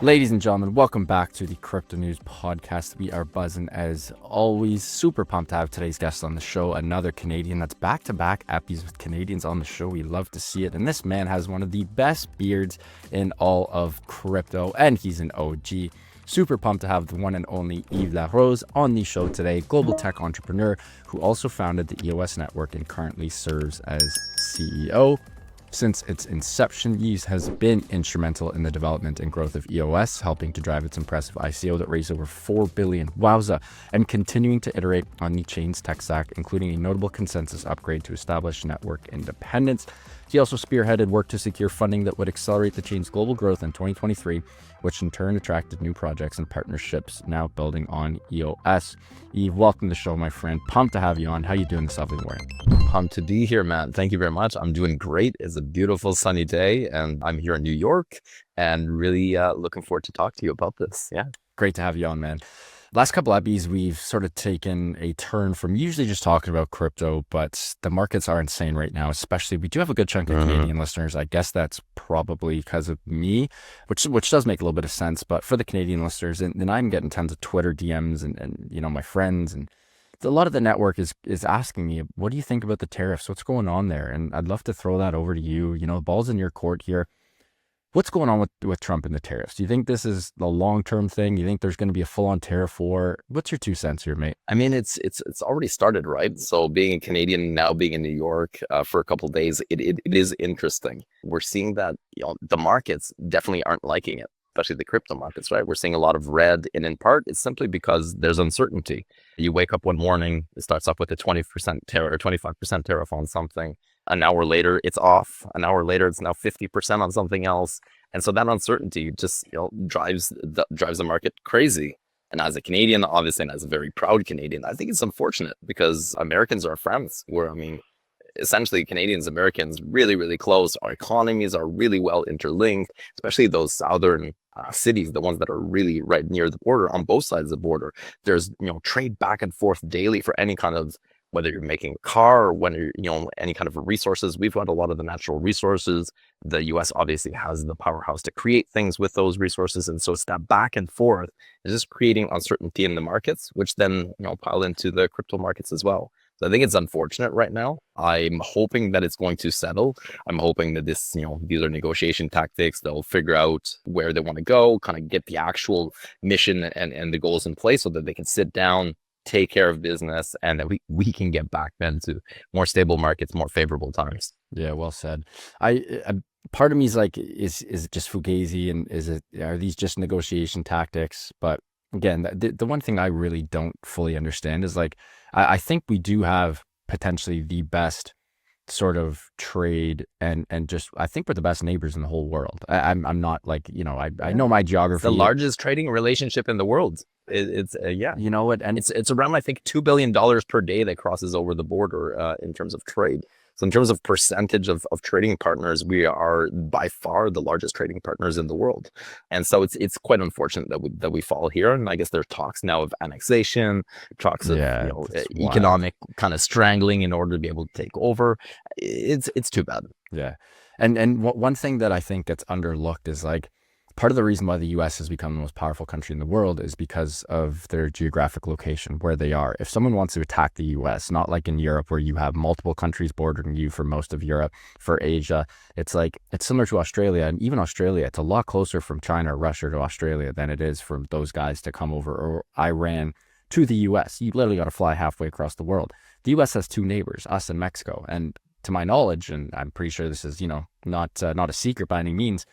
Ladies and gentlemen, welcome back to the Crypto News Podcast. We are buzzing as always. Super pumped to have today's guest on the show, another Canadian that's back-to-back Eppies with Canadians on the show. We love to see it. And this man has one of the best beards in all of crypto, and he's an OG. Super pumped to have the one and only Yves La Rose on the show today, global tech entrepreneur who also founded the EOS Network and currently serves as CEO. Since its inception, Yves has been instrumental in the development and growth of EOS, helping to drive its impressive ICO that raised over $4 billion, wowza, and continuing to iterate on the chain's tech stack, including a notable consensus upgrade to establish network independence. He also spearheaded work to secure funding that would accelerate the chain's global growth in 2023, which in turn attracted new projects and partnerships now building on EOS. Yves, welcome to the show, my friend. Pumped to have you on. How you doing this lovely morning? Pumped to be here, man. Thank you very much. I'm doing great. It's a beautiful sunny day, and I'm here in New York, and really looking forward to talk to you about this. Yeah. Great to have you on, man. Last couple Eppies, we've sort of taken a turn from usually just talking about crypto, but the markets are insane right now, especially we do have a good chunk of Canadian listeners. I guess that's probably because of me, which does make a little bit of sense. But for the Canadian listeners, and I'm getting tons of Twitter DMs and you know, my friends, and a lot of the network is asking me, what do you think about the tariffs? What's going on there? And I'd love to throw that over to you. You know, the ball's in your court here. What's going on with Trump and the tariffs? Do you think this is a long-term thing? You think there's going to be a full-on tariff war? What's your 2 cents here, mate? I mean, it's already started, right? So being a Canadian, now being in New York for a couple of days, it is interesting. We're seeing that, you know, the markets definitely aren't liking it, especially the crypto markets, right? We're seeing a lot of red, and in part, it's simply because there's uncertainty. You wake up one morning, it starts off with a 20% tariff or 25% tariff on something. An hour later, it's off. An hour later, it's now 50% on something else. And so that uncertainty just, you know, drives the market crazy. And as a Canadian, obviously, and as a very proud Canadian, I think it's unfortunate because Americans are friends. Essentially Canadians, Americans, really, really close. Our economies are really well interlinked, especially those southern cities, the ones that are really right near the border, on both sides of the border. There's, you know, trade back and forth daily for any kind of, whether you're making a car or when you're, you know, any kind of resources. We've got a lot of the natural resources. The US obviously has the powerhouse to create things with those resources. And so it's that back and forth is just creating uncertainty in the markets, which then, you know, pile into the crypto markets as well. So I think it's unfortunate right now. I'm hoping that it's going to settle. I'm hoping that this, you know, these are negotiation tactics. They'll figure out where they want to go, kind of get the actual mission and the goals in place so that they can sit down, take care of business, and that we can get back then to more stable markets, more favorable times. Yeah, well said. I part of me is like, is it just fugazi, and are these just negotiation tactics? But again, the one thing I really don't fully understand is like, I think we do have potentially the best sort of trade and just, I think we're the best neighbors in the whole world. I'm not like, you know, I know my geography. It's the largest trading relationship in the world. It's yeah, you know what, and it's around, I think, $2 billion per day that crosses over the border in terms of trade. So in terms of percentage of trading partners, we are by far the largest trading partners in the world. And so it's quite unfortunate that we fall here. And I guess there are talks now of annexation, talks of, you know, economic kind of strangling in order to be able to take over. It's too bad. Yeah. And one thing that I think gets underlooked is like, part of the reason why the US has become the most powerful country in the world is because of their geographic location, where they are. If someone wants to attack the US, not like in Europe where you have multiple countries bordering you for most of Europe, for Asia, it's like, it's similar to Australia. And even Australia, it's a lot closer from China or Russia to Australia than it is for those guys to come over, or Iran to the US. You literally got to fly halfway across the world. The US has 2 neighbors, us and Mexico. And to my knowledge, and I'm pretty sure this is, you know, not a secret by any means,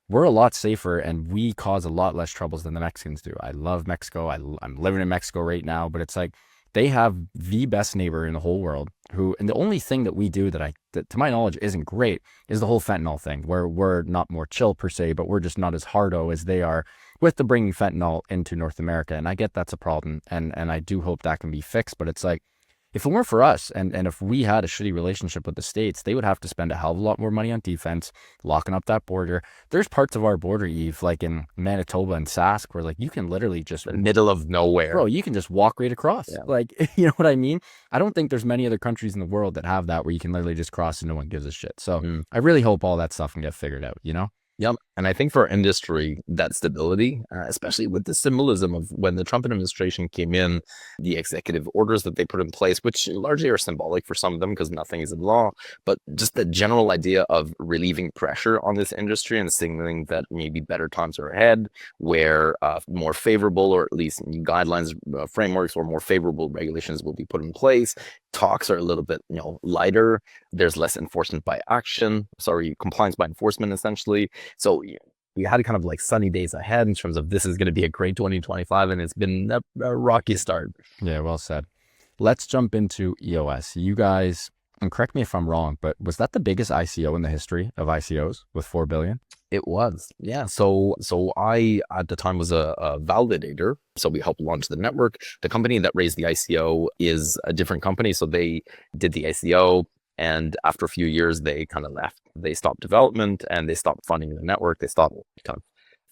we're a lot safer and we cause a lot less troubles than the Mexicans do. I love Mexico. I'm living in Mexico right now, but it's like they have the best neighbor in the whole world and the only thing that we do that to my knowledge isn't great is the whole fentanyl thing, where we're not more chill per se, but we're just not as hardo as they are with the bringing fentanyl into North America. And I get that's a problem. And I do hope that can be fixed, but it's like, if it weren't for us, and if we had a shitty relationship with the States, they would have to spend a hell of a lot more money on defense, locking up that border. There's parts of our border, Yves, like in Manitoba and Sask, where like you can literally just... the middle of nowhere. Bro, you can just walk right across. Yeah. Like, you know what I mean? I don't think there's many other countries in the world that have that, where you can literally just cross and no one gives a shit. So I really hope all that stuff can get figured out, you know? Yep. And I think for our industry, that stability, especially with the symbolism of when the Trump administration came in, the executive orders that they put in place, which largely are symbolic for some of them because nothing is in law, but just the general idea of relieving pressure on this industry and signaling that maybe better times are ahead, where more favorable or at least guidelines, frameworks, or more favorable regulations will be put in place. Talks are a little bit, lighter. There's less enforcement by action, compliance by enforcement, essentially. So we had kind of like sunny days ahead in terms of this is going to be a great 2025, and it's been a rocky start. Yeah, well said. Let's jump into EOS. You guys, and correct me if I'm wrong, but was that the biggest ICO in the history of ICOs with 4 billion? It was, yeah. So I at the time was a validator. So we helped launch the network. The company that raised the ICO is a different company. So they did the ICO, and after a few years, they kind of left. They stopped development and they stopped funding the network. They stopped kind of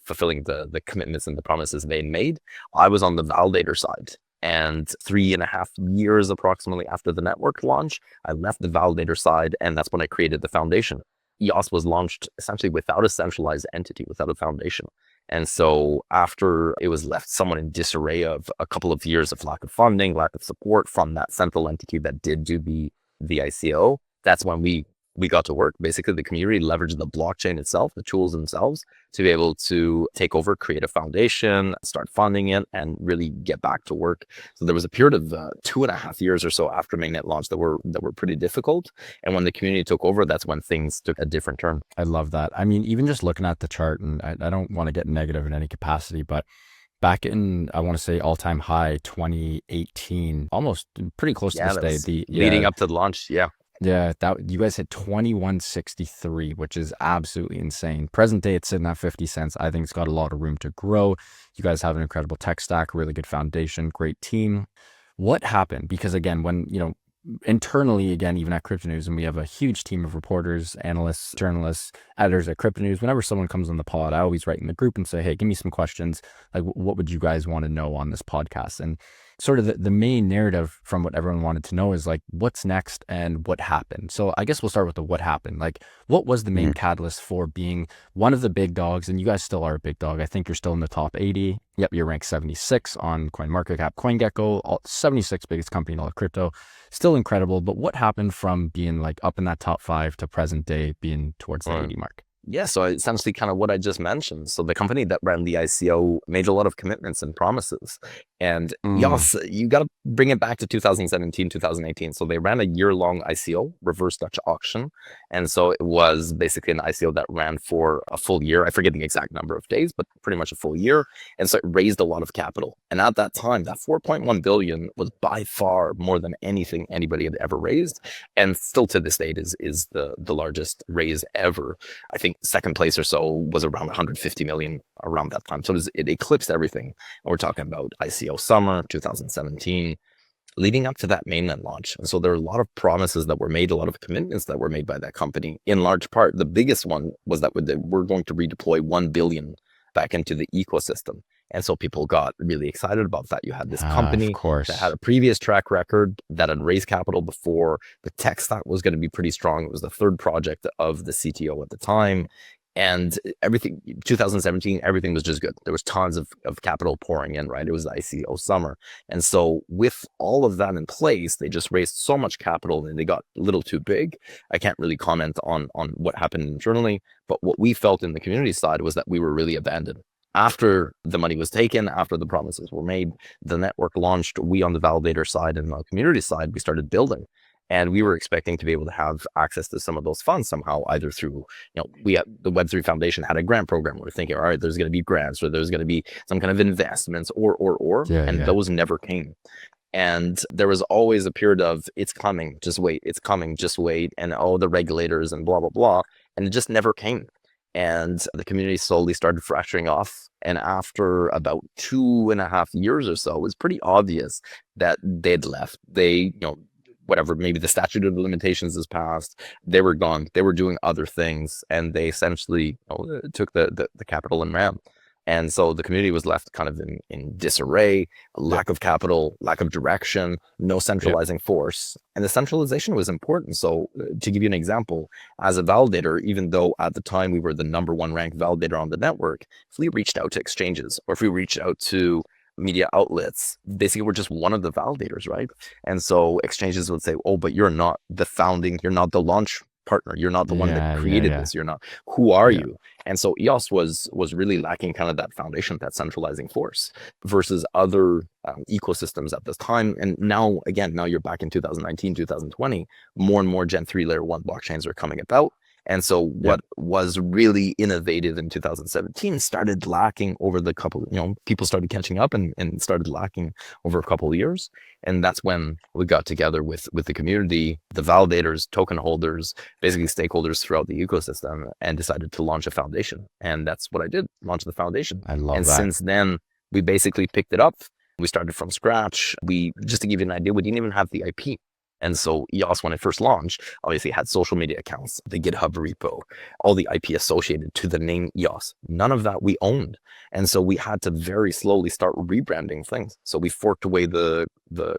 fulfilling the commitments and the promises they made. I was on the validator side. And 3.5 years approximately after the network launch, I left the validator side, and that's when I created the foundation. EOS was launched essentially without a centralized entity, without a foundation. And so after it was left somewhat in disarray of a couple of years of lack of funding, lack of support from that central entity that did do the ICO, that's when we got to work. Basically, the community leveraged the blockchain itself, the tools themselves, to be able to take over, create a foundation, start funding it, and really get back to work. So there was a period of 2.5 years or so after mainnet launch that were pretty difficult. And when the community took over, that's when things took a different turn. I love that. I mean, even just looking at the chart, and I don't want to get negative in any capacity, but back in, I want to say all-time high 2018, almost pretty close to this day. Leading up to the launch, yeah. Yeah, that you guys hit 2163, which is absolutely insane. Present day, it's sitting at 50 cents. I think it's got a lot of room to grow. You guys have an incredible tech stack, really good foundation, great team. What happened? Because again, when, internally, again, even at Crypto News, and we have a huge team of reporters, analysts, journalists, editors at Crypto News. Whenever someone comes on the pod, I always write in the group and say, hey, give me some questions. Like, what would you guys want to know on this podcast? And sort of the main narrative from what everyone wanted to know is like, what's next and what happened? So I guess we'll start with the what happened. Like, what was the main catalyst for being one of the big dogs? And you guys still are a big dog. I think you're still in the top 80. Yep, you're ranked 76 on CoinMarketCap, CoinGecko, 76 biggest company in all of crypto. Still incredible. But what happened from being like up in that top 5 to present day being towards the 80 mark? Yeah, so essentially kind of what I just mentioned. So the company that ran the ICO made a lot of commitments and promises. And EOS, you got to bring it back to 2017, 2018. So they ran a year-long ICO, reverse Dutch auction. And so it was basically an ICO that ran for a full year. I forget the exact number of days, but pretty much a full year. And so it raised a lot of capital. And at that time, that 4.1 billion was by far more than anything anybody had ever raised. And still to this date is the largest raise ever. I think second place or so was around 150 million around that time. So it eclipsed everything. And we're talking about ICO summer 2017, leading up to that mainnet launch. And so there are a lot of promises that were made, a lot of commitments that were made by that company. In large part, the biggest one was that we're going to redeploy 1 billion back into the ecosystem. And so people got really excited about that. You had this company that had a previous track record, that had raised capital before. The tech stack was going to be pretty strong. It was the third project of the CTO at the time. And everything, 2017, everything was just good. There was tons of capital pouring in, right? It was the ICO summer. And so with all of that in place, they just raised so much capital and they got a little too big. I can't really comment on what happened internally, but what we felt in the community side was that we were really abandoned. After the money was taken, after the promises were made, the network launched. We on the validator side and the community side, we started building. And we were expecting to be able to have access to some of those funds somehow, either through, the Web3 Foundation had a grant program. We're thinking, all right, there's going to be grants or there's going to be some kind of investments and those never came. And there was always a period of, it's coming, just wait, it's coming, just wait. And the regulators and blah, blah, blah. And it just never came. And the community slowly started fracturing off. And after about 2.5 years or so, it was pretty obvious that they'd left. They, whatever, maybe the statute of limitations is passed, they were gone. They were doing other things, and they essentially took the capital and ran. And so the community was left kind of in disarray, lack of capital, lack of direction, no centralizing force. And the centralization was important. So to give you an example, as a validator, even though at the time we were the #1 ranked validator on the network, if we reached out to exchanges or if we reached out to media outlets, basically we're just one of the validators, right? And so exchanges would say, oh, but you're not the launch partner. You're not the one that created this. You're not, who are you? And so EOS was really lacking kind of that foundation, that centralizing force versus other ecosystems at this time. And now, again, now you're back in 2019, 2020, more and more Gen 3 layer 1 blockchains are coming about. And so what was really innovative in 2017 started lacking over the couple, people started catching up and started lacking over a couple of years. And that's when we got together with the community, the validators, token holders, basically stakeholders throughout the ecosystem, and decided to launch a foundation. And that's what I did, launch the foundation. I love that. And since then, we basically picked it up. We started from scratch. Just to give you an idea, we didn't even have the IP. And so EOS, when it first launched, obviously had social media accounts, the GitHub repo, all the IP associated to the name EOS. None of that we owned. And so we had to very slowly start rebranding things. So we forked away the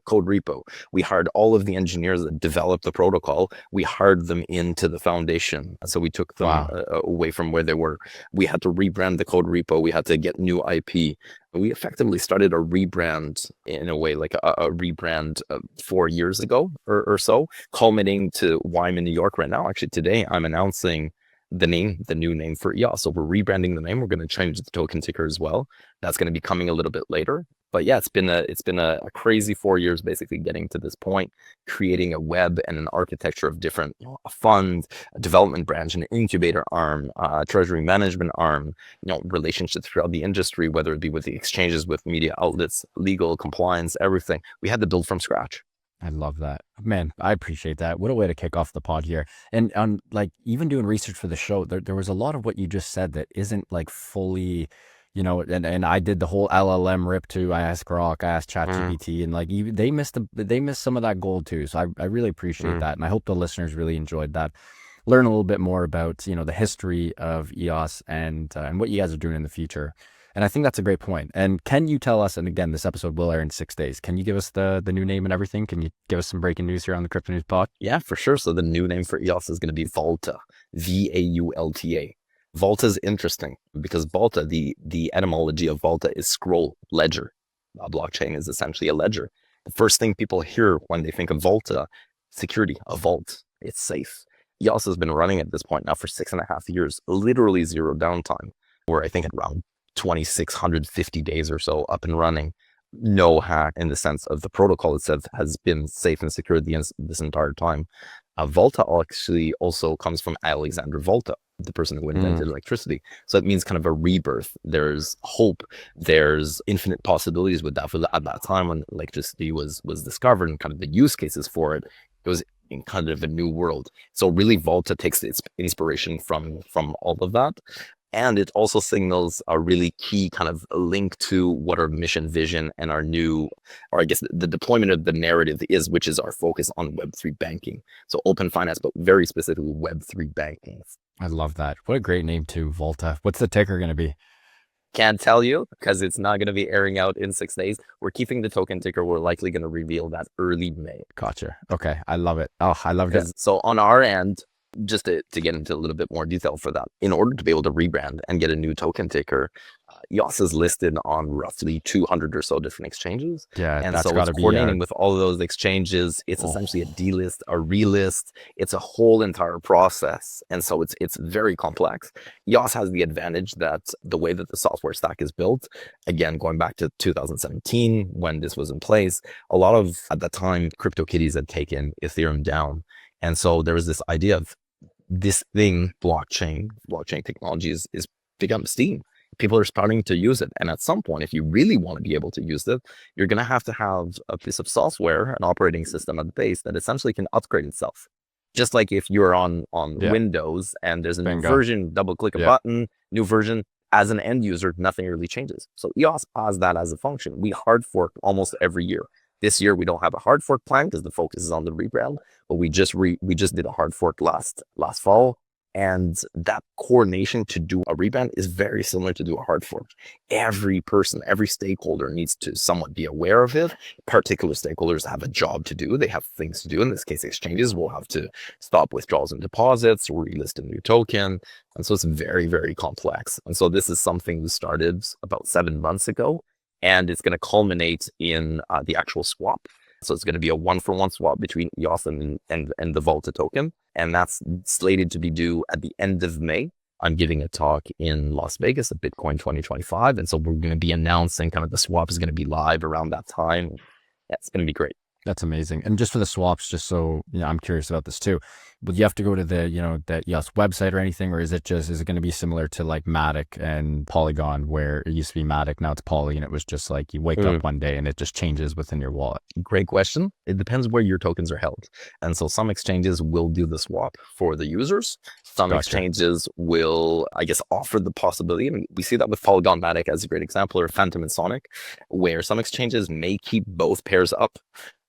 code repo. We hired all of the engineers that developed the protocol. We hired them into the foundation. So we took them away from where they were. We had to rebrand the code repo. We had to get new IP. We effectively started a rebrand in a way, like a rebrand 4 years ago or so, culminating to why I'm in New York right now. Actually, today I'm announcing the new name for EOS. So we're rebranding the name. We're going to change the token ticker as well. That's going to be coming a little bit later. But yeah, it's been a crazy 4 years, basically getting to this point, creating a web and an architecture of different a fund, a development branch, an incubator arm, treasury management arm, relationships throughout the industry, whether it be with the exchanges, with media outlets, legal, compliance, everything. We had to build from scratch. I love that, man. I appreciate that. What a way to kick off the pod here. And on like even doing research for the show, there was a lot of what you just said that isn't like fully, and I did the whole LLM rip too. I asked Grok, I asked ChatGPT, and like even they missed some of that gold too. So I really appreciate that, and I hope the listeners really enjoyed that. Learn a little bit more about the history of EOS and what you guys are doing in the future. And I think that's a great point. And can you tell us, and again, this episode will air in 6 days, can you give us the new name and everything? Can you give us some breaking news here on the Crypto News Pod? Yeah, for sure. So the new name for EOS is going to be Vaulta, Vaulta. Vaulta is interesting because Vaulta, the etymology of Vaulta is scroll, ledger. A blockchain is essentially a ledger. The first thing people hear when they think of Vaulta, security, a vault, it's safe. EOS has been running at this point now for 6.5 years, literally zero downtime. We're, I think, at around 2,650 days or so up and running. No hack in the sense of the protocol itself has been safe and secure this entire time. Vaulta actually also comes from Alexander Volta, the person who invented electricity. So it means kind of a rebirth. There's hope. There's infinite possibilities with that. At that time when electricity was discovered and kind of the use cases for it, it was in kind of a new world. So really Vaulta takes its inspiration from all of that. And it also signals a really key kind of link to what our mission, vision, and our new, or I guess the deployment of the narrative is, which is our focus on Web3 banking. So open finance, but very specifically Web3 banking. I love that. What a great name too, Vaulta. What's the ticker going to be? Can't tell you because it's not going to be airing out in 6 days. We're keeping the token ticker. We're likely going to reveal that early May. Gotcha. Okay. I love it. Oh, I love it. So on our end, just to get into a little bit more detail for that, in order to be able to rebrand and get a new token ticker, EOS is listed on roughly 200 or so different exchanges. Yeah, and so it's coordinating with all of those exchanges. It's essentially a delist, a relist. It's a whole entire process. And so it's very complex. EOS has the advantage that the way that the software stack is built, again, going back to 2017, when this was in place, a lot of, at that time, CryptoKitties had taken Ethereum down. And so there was this idea of this thing, blockchain technology is become steam. People are starting to use it. And at some point, if you really want to be able to use it, you're going to have a piece of software, an operating system at the base that essentially can upgrade itself. Just like if you're on Windows and there's a new version, double click a button, new version, as an end user, nothing really changes. So EOS has that as a function. We hard fork almost every year. This year, we don't have a hard fork plan because the focus is on the rebrand, but we just did a hard fork last fall. And that coordination to do a rebrand is very similar to do a hard fork. Every person, every stakeholder needs to somewhat be aware of it. Particular stakeholders have a job to do. They have things to do. In this case, exchanges will have to stop withdrawals and deposits, relist a new token. And so it's very, very complex. And so this is something we started about 7 months ago, and it's going to culminate in the actual swap. So it's going to be a 1-for-1 swap between EOS and the Vaulta token. And that's slated to be due at the end of May. I'm giving a talk in Las Vegas at Bitcoin 2025. And so we're going to be announcing kind of the swap is going to be live around that time. Yeah, it's going to be great. That's amazing. And just for the swaps, just so I'm curious about this too. Would you have to go to the the EOS website or anything, or is it going to be similar to like Matic and Polygon, where it used to be Matic, now it's Poly, and it was just like you wake up one day and it just changes within your wallet? Great question. It depends where your tokens are held. And so some exchanges will do the swap for the users. Some exchanges will, I guess, offer the possibility. I mean, we see that with Polygon Matic as a great example, or Phantom and Sonic, where some exchanges may keep both pairs up.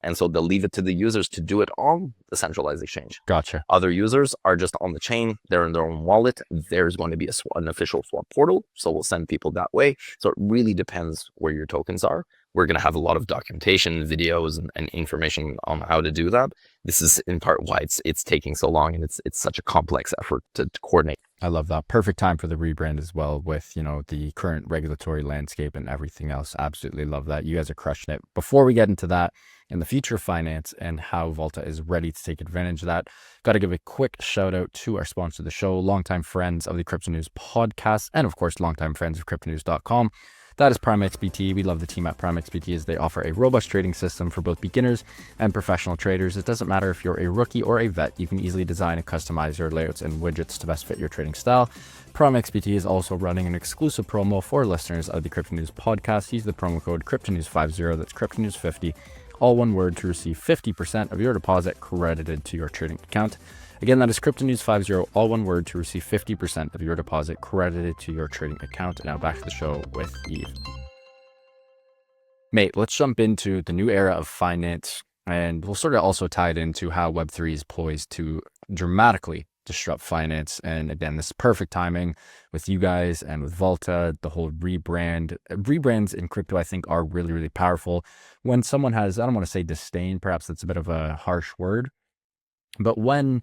And so they'll leave it to the users to do it on the centralized exchange. Gotcha. Other users are just on the chain. They're in their own wallet. There's going to be an official swap portal. So we'll send people that way. So it really depends where your tokens are. We're going to have a lot of documentation, videos, and information on how to do that. This is in part why it's taking so long, and it's such a complex effort to coordinate. I love that. Perfect time for the rebrand as well, with the current regulatory landscape and everything else. Absolutely love that. You guys are crushing it. Before we get into that and the future of finance and how Vaulta is ready to take advantage of that, got to give a quick shout out to our sponsor of the show, longtime friends of the Crypto News podcast, and of course, longtime friends of CryptoNews.com. That is PrimeXBT. We love the team at PrimeXBT as they offer a robust trading system for both beginners and professional traders. It doesn't matter if you're a rookie or a vet, you can easily design and customize your layouts and widgets to best fit your trading style. PrimeXBT is also running an exclusive promo for listeners of the Crypto News podcast. Use the promo code CryptoNews50, that's CryptoNews50, all one word, to receive 50% of your deposit credited to your trading account. Again, that is CryptoNews50, all one word, to receive 50% of your deposit credited to your trading account. Now back to the show with Yves. Mate, let's jump into the new era of finance, and we'll sort of also tie it into how Web3 is poised to dramatically disrupt finance. And again, this is perfect timing with you guys and with Vaulta, the whole rebrand. Rebrands in crypto, I think, are really, really powerful. When someone has, I don't want to say disdain, perhaps that's a bit of a harsh word, but when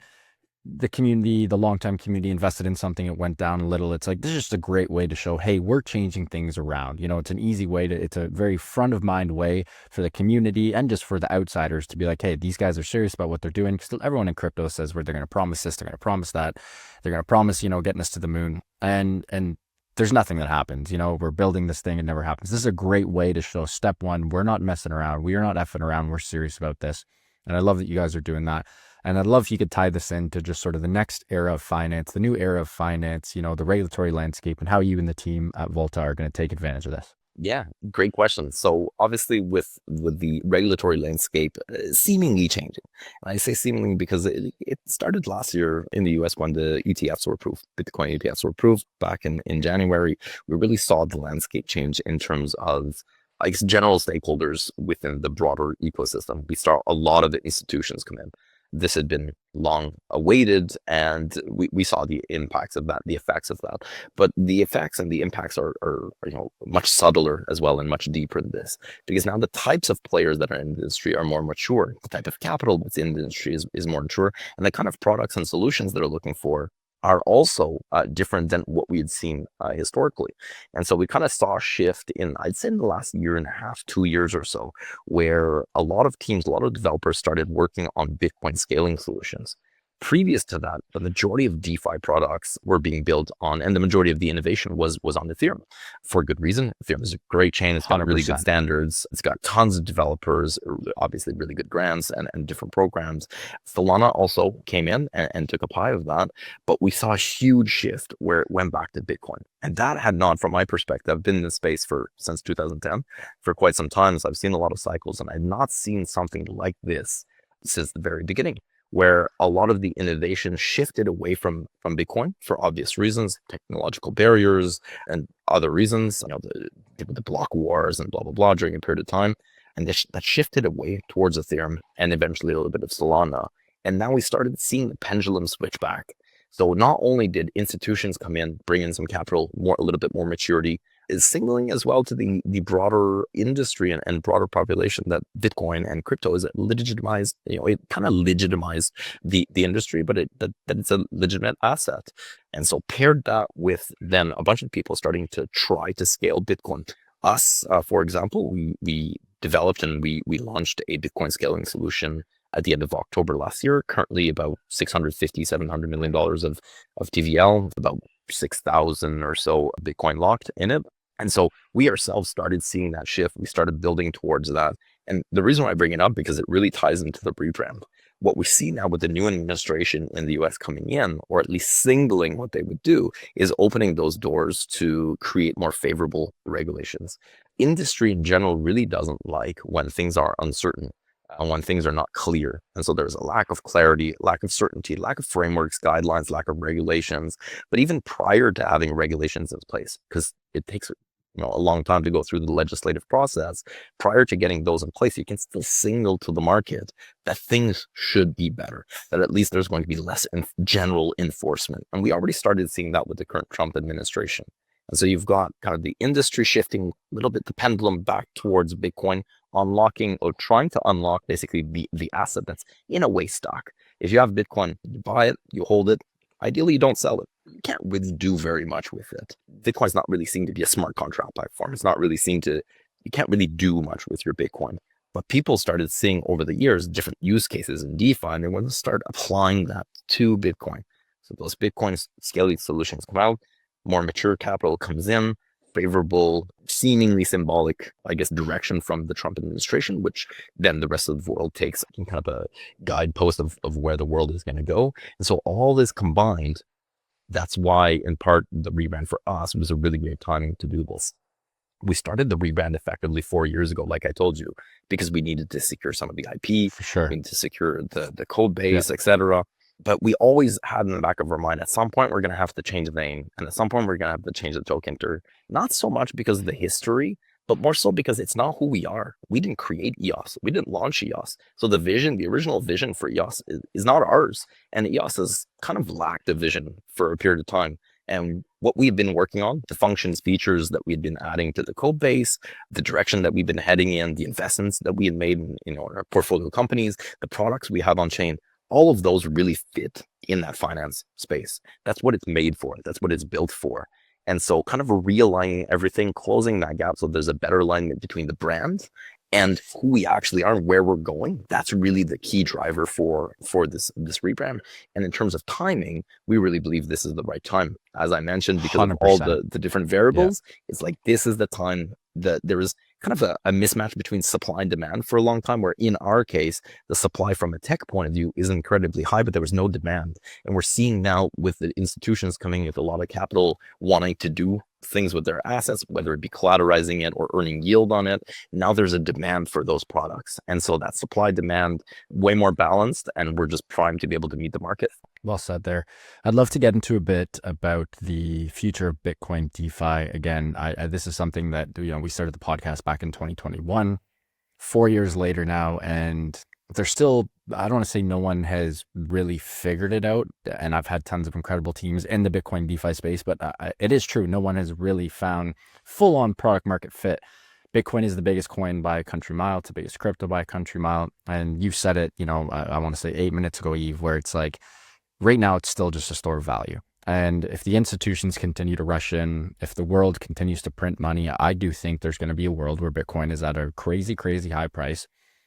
the community, the longtime community invested in something, it went down a little, it's like, this is just a great way to show, hey, we're changing things around. It's an easy way it's a very front of mind way for the community and just for the outsiders to be like, hey, these guys are serious about what they're doing. Because everyone in crypto says where they're going to promise this, they're going to promise that, they're going to promise, getting us to the moon. And there's nothing that happens. We're building this thing, it never happens. This is a great way to show, step one, we're not messing around. We are not effing around. We're serious about this. And I love that you guys are doing that. And I'd love if you could tie this into just sort of the next era of finance, the new era of finance, the regulatory landscape, and how you and the team at Vaulta are going to take advantage of this. Yeah, great question. So obviously with the regulatory landscape seemingly changing, and I say seemingly because it started last year in the US when the ETFs were approved, Bitcoin ETFs were approved back in January. We really saw the landscape change in terms of general stakeholders within the broader ecosystem. We saw a lot of the institutions come in. This had been long awaited, and we saw the impacts of that, the effects of that. But the effects and the impacts are much subtler as well and much deeper than this, because now the types of players that are in the industry are more mature. The type of capital that's in the industry is more mature, and the kind of products and solutions they're looking for are also different than what we had seen historically. And so we kind of saw a shift in, I'd say, in the last year and a half, 2 years or so, where a lot of teams, a lot of developers started working on Bitcoin scaling solutions. Previous to that, the majority of DeFi products were being built on, and the majority of the innovation was on Ethereum, for good reason. Ethereum is a great chain. It's got 100%. Really good standards. It's got tons of developers, obviously really good grants and different programs. Solana also came in and took a pie of that, but we saw a huge shift where it went back to Bitcoin. And that had not, from my perspective, I've been in this space since 2010 for quite some time. So I've seen a lot of cycles, and I've not seen something like this since the very beginning, where a lot of the innovation shifted away from Bitcoin for obvious reasons, technological barriers and other reasons, the block wars and blah, blah, blah during a period of time. And that shifted away towards Ethereum and eventually a little bit of Solana. And now we started seeing the pendulum switch back. So not only did institutions come in, bring in some capital, a little bit more maturity, is signaling as well to the broader industry and broader population that Bitcoin and crypto is legitimized, it kind of legitimized the industry, but that it's a legitimate asset. And so paired that with then a bunch of people starting to try to scale Bitcoin. Us, for example, we developed and we launched a Bitcoin scaling solution at the end of October last year, currently about $650-700 million of TVL, about 6,000 or so Bitcoin locked in it. And so we ourselves started seeing that shift. We started building towards that. And the reason why I bring it up, because it really ties into the rebrand. What we see now with the new administration in the US coming in, or at least signaling what they would do, is opening those doors to create more favorable regulations. Industry in general really doesn't like when things are uncertain and when things are not clear. And so there's a lack of clarity, lack of certainty, lack of frameworks, guidelines, lack of regulations. But even prior to having regulations in place, because it takes a long time to go through the legislative process, prior to getting those in place, you can still signal to the market that things should be better, that at least there's going to be less general enforcement. And we already started seeing that with the current Trump administration. And so you've got kind of the industry shifting a little bit, the pendulum back towards Bitcoin, unlocking or trying to unlock basically the asset that's in a way stock. If you have Bitcoin, you buy it, you hold it. Ideally, you don't sell it. You can't really do very much with it. Bitcoin's not really seen to be a smart contract platform. It's not really seen to, you can't really do much with your Bitcoin. But people started seeing over the years different use cases in DeFi, and they want to start applying that to Bitcoin. So those Bitcoin scaling solutions come out, more mature capital comes in, favorable, seemingly symbolic, direction from the Trump administration, which then the rest of the world takes kind of a guidepost of where the world is going to go. And so all this combined, that's why in part the rebrand for us was a really great timing to do this. We started the rebrand effectively 4 years ago, like I told you, because we needed to secure some of the IP, For sure. we needed to secure the code base, etc. But we always had in the back of our mind, at some point, we're going to have to change the name. And at some point, we're going to have to change the token to, not so much because of the history, but more so because it's not who we are. We didn't create EOS. We didn't launch EOS. So the vision, the original vision for EOS is not ours. And EOS has kind of lacked a vision for a period of time. And what we've been working on, the functions, features that we've been adding to the code base, the direction that we've been heading in, the investments that we had made in our portfolio companies, the products we have on chain, all of those really fit in that finance space. That's what it's made for. That's what it's built for. And so kind of realigning everything, closing that gap so there's a better alignment between the brand and who we actually are and where we're going. That's really the key driver for this rebrand. And in terms of timing, we really believe this is the right time. As I mentioned, because 100%. of all the different variables, it's like this is the time that there is kind of a mismatch between supply and demand for a long time, where in our case, the supply from a tech point of view is incredibly high, but there was no demand. And we're seeing now with the institutions coming with a lot of capital wanting to do things with their assets, whether it be collateralizing it or earning yield on it, now there's a demand for those products. And so that supply demand way more balanced, and we're just primed to be able to meet the market. Well said there. I'd love to get into a bit about the future of Bitcoin DeFi. Again, this is something that, we started the podcast back in 2021, 4 years later now, and there's still, I don't want to say no one has really figured it out. And I've had tons of incredible teams in the Bitcoin DeFi space, but it is true. No one has really found full on product market fit. Bitcoin is the biggest coin by a country mile. It's the biggest crypto by a country mile. And you said it, I want to say 8 minutes ago, Yves, where it's like, right now, it's still just a store of value. And if the institutions continue to rush in, if the world continues to print money, I do think there's going to be a world where Bitcoin is at a crazy, crazy high price.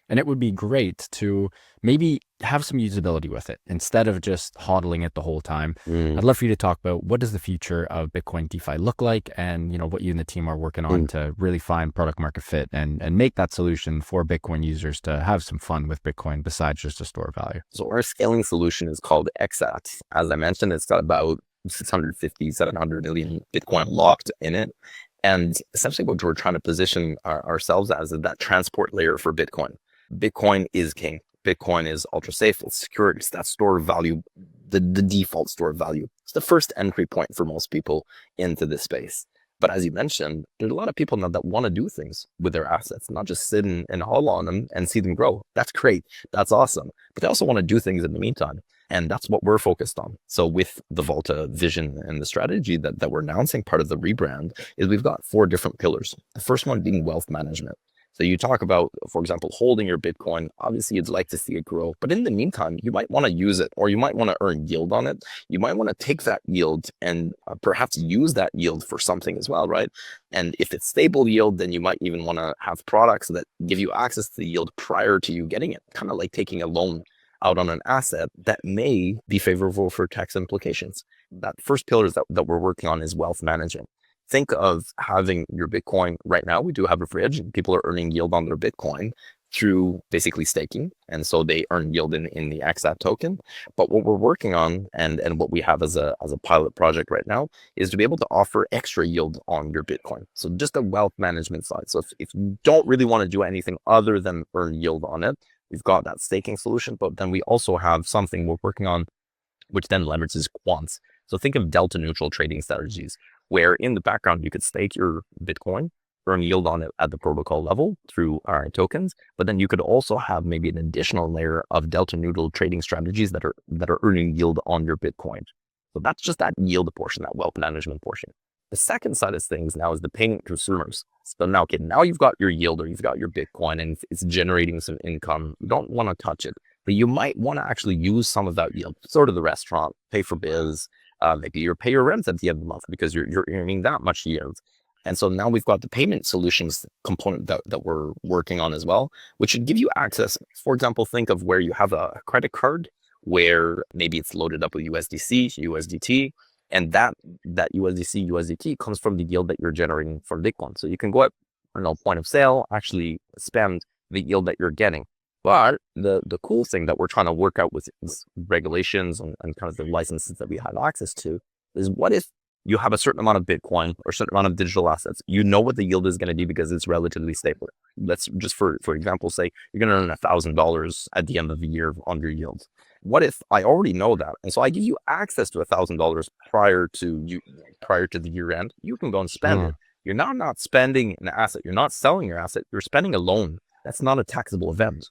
And it would be great to maybe have some usability with it instead of just hodling it the whole time. I'd love for you to talk about what does the future of Bitcoin DeFi look like, and what you and the team are working on to really find product market fit and make that solution for Bitcoin users to have some fun with Bitcoin besides just a store of value. So our scaling solution is called XAT. As I mentioned, it's got about 650-700 million Bitcoin locked in it. And essentially what we're trying to position ourselves as is that transport layer for Bitcoin. Bitcoin is king. Bitcoin is ultra safe. It's secure. It's that store of value, the default store of value. It's the first entry point for most people into this space. But as you mentioned, there's a lot of people now that want to do things with their assets, not just sit and haul on them and see them grow. That's great. That's awesome. But they also want to do things in the meantime. And that's what we're focused on. So with the Vaulta vision and the strategy that we're announcing, part of the rebrand, is we've got 4 different pillars. The first one being wealth management. So you talk about, for example, holding your Bitcoin. Obviously, you'd like to see it grow. But in the meantime, you might want to use it, or you might want to earn yield on it. You might want to take that yield and perhaps use that yield for something as well, right? And if it's stable yield, then you might even want to have products that give you access to the yield prior to you getting it, kind of like taking a loan out on an asset that may be favorable for tax implications. That first pillar that we're working on is wealth management. Think of having your Bitcoin right now. We do have a fridge and people are earning yield on their Bitcoin through basically staking. And so they earn yield in the XAT token. But what we're working on and what we have as a pilot project right now is to be able to offer extra yield on your Bitcoin. So just the wealth management side. So if you don't really want to do anything other than earn yield on it, we've got that staking solution, but then we also have something we're working on, which then leverages quants. So think of delta neutral trading strategies, where in the background, you could stake your Bitcoin, earn yield on it at the protocol level through our tokens, but then you could also have maybe an additional layer of delta neutral trading strategies that are earning yield on your Bitcoin. So that's just that yield portion, that wealth management portion. The second side of things now is the payment consumers. So now, okay, now you've got your yield or you've got your Bitcoin and it's generating some income. You don't want to touch it, but you might want to actually use some of that yield, sort of the restaurant, pay for biz, maybe you pay your rent at the end of the month because you're earning that much yield. And so now we've got the payment solutions component that we're working on as well, which should give you access. For example, think of where you have a credit card where maybe it's loaded up with USDC, USDT, and that USDC, USDT comes from the yield that you're generating from Bitcoin. So you can go at point of sale, actually spend the yield that you're getting. But the cool thing that we're trying to work out with regulations and kind of the licenses that we have access to is, what if you have a certain amount of Bitcoin or a certain amount of digital assets? You know what the yield is going to be because it's relatively stable. Let's just, for example, say you're going to earn $1,000 at the end of the year on your yield. What if I already know that, and so I give you access to $1,000 prior to the year end? You can go and spend it. You're now not spending an asset. You're not selling your asset. You're spending a loan. That's not a taxable event.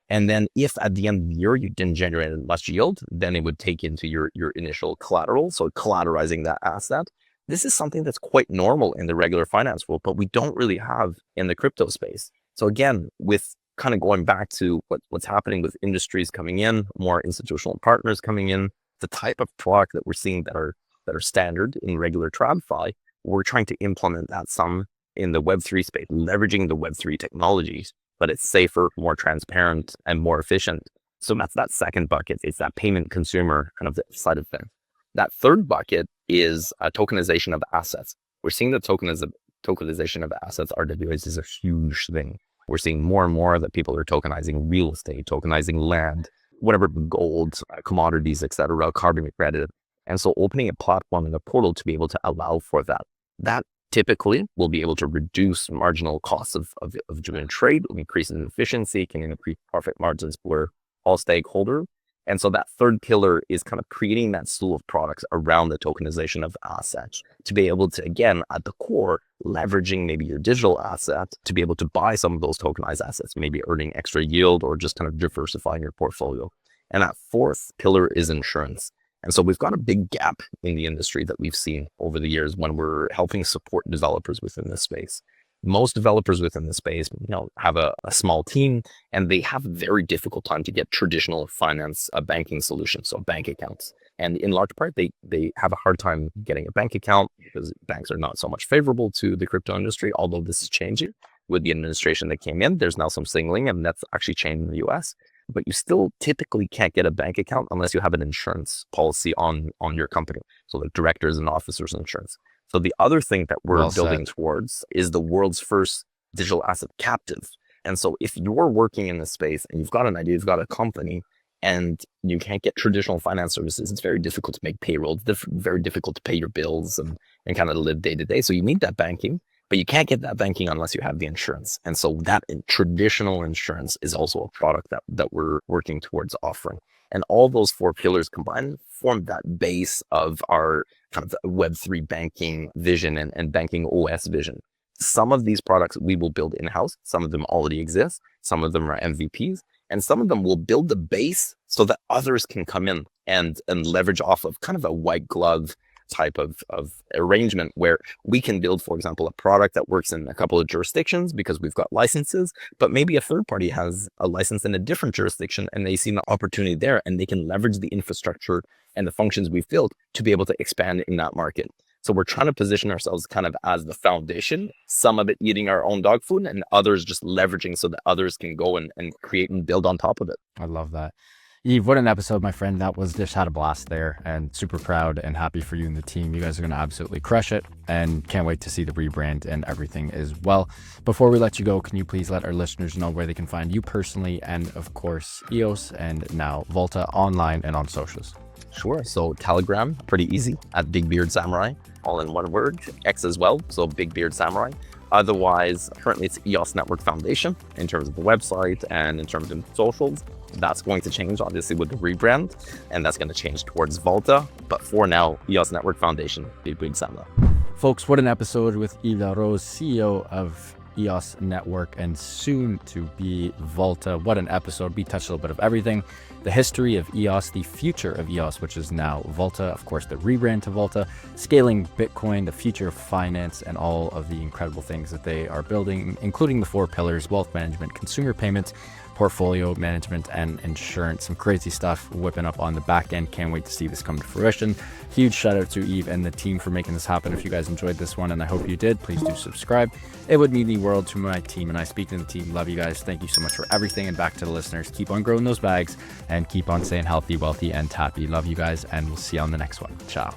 And then if at the end of the year you didn't generate much yield, then it would take into your initial collateral. So collateralizing that asset. This is something that's quite normal in the regular finance world, but we don't really have in the crypto space. So again, with kind of going back to what's happening with industries coming in, more institutional partners coming in, the type of product that we're seeing that are standard in regular TradFi, we're trying to implement that some in the Web3 space, leveraging the Web3 technologies, but it's safer, more transparent, and more efficient. So that's that second bucket. It's that payment consumer kind of side of things. That third bucket is tokenization of assets. We're seeing the tokenization of assets, RWAs, is a huge thing. We're seeing more and more that people are tokenizing real estate, tokenizing land, whatever, gold, commodities, etc., carbon credit. And so opening a platform and a portal to be able to allow for that typically will be able to reduce marginal costs of doing trade, increase in efficiency, can increase profit margins for all stakeholders. And so that third pillar is kind of creating that slew of products around the tokenization of assets to be able to, again, at the core, leveraging maybe your digital asset to be able to buy some of those tokenized assets, maybe earning extra yield or just kind of diversifying your portfolio. And that fourth pillar is insurance. And so we've got a big gap in the industry that we've seen over the years when we're helping support developers within this space. Most developers within the space, have a small team, and they have a very difficult time to get traditional finance banking solutions, so bank accounts. And in large part, they have a hard time getting a bank account because banks are not so much favorable to the crypto industry, although this is changing with the administration that came in. There's now some singling, and that's actually changed in the US. But you still typically can't get a bank account unless you have an insurance policy on your company. So the directors and officers insurance. So the other thing that we're building towards is the world's first digital asset captive. And so if you're working in this space and you've got an idea, you've got a company, and you can't get traditional finance services, it's very difficult to make payroll. It's very difficult to pay your bills and kind of live day to day. So you need that banking, but you can't get that banking unless you have the insurance. And so that traditional insurance is also a product that we're working towards offering. And all those four pillars combined form that base of our kind of Web3 banking vision and banking OS vision. Some of these products we will build in-house. Some of them already exist. Some of them are MVPs. And some of them will build the base so that others can come in and leverage off of kind of a white glove type of arrangement where we can build, for example, a product that works in a couple of jurisdictions because we've got licenses, but maybe a third party has a license in a different jurisdiction and they see an opportunity there and they can leverage the infrastructure and the functions we've built to be able to expand in that market. So we're trying to position ourselves kind of as the foundation, some of it eating our own dog food and others just leveraging so that others can go and create and build on top of it. I love that. Yves, what an episode, my friend. That was just had a blast there, and super proud and happy for you and the team. You guys are going to absolutely crush it, and can't wait to see the rebrand and everything as well. Before we let you go, can you please let our listeners know where they can find you personally and, of course, EOS and now Vaulta online and on socials? Sure. So Telegram, pretty easy, at Big Beard Samurai, all in one word. X as well, so Big Beard Samurai. Otherwise, currently it's EOS Network Foundation in terms of the website and in terms of socials. That's going to change, obviously, with the rebrand, and that's going to change towards Vaulta. But for now, EOS Network Foundation, Big Beard Samurai. Folks, what an episode with Yves La Rose, CEO of EOS Network and soon to be Vaulta. What an episode. We touched a little bit of everything. The history of EOS, the future of EOS, which is now Vaulta, of course, the rebrand to Vaulta, scaling Bitcoin, the future of finance, and all of the incredible things that they are building, including the four pillars: wealth management, consumer payments, portfolio management, and insurance. Some crazy stuff whipping up on the back end. Can't wait to see this come to fruition. Huge shout out to Yves and the team for making this happen. If you guys enjoyed this one, and I hope you did, please do subscribe. It would mean the world to my team, and I speak to the team. Love you guys. Thank you so much for everything. And back to the listeners, keep on growing those bags and keep on staying healthy, wealthy, and happy. Love you guys, and we'll see you on the next one. Ciao.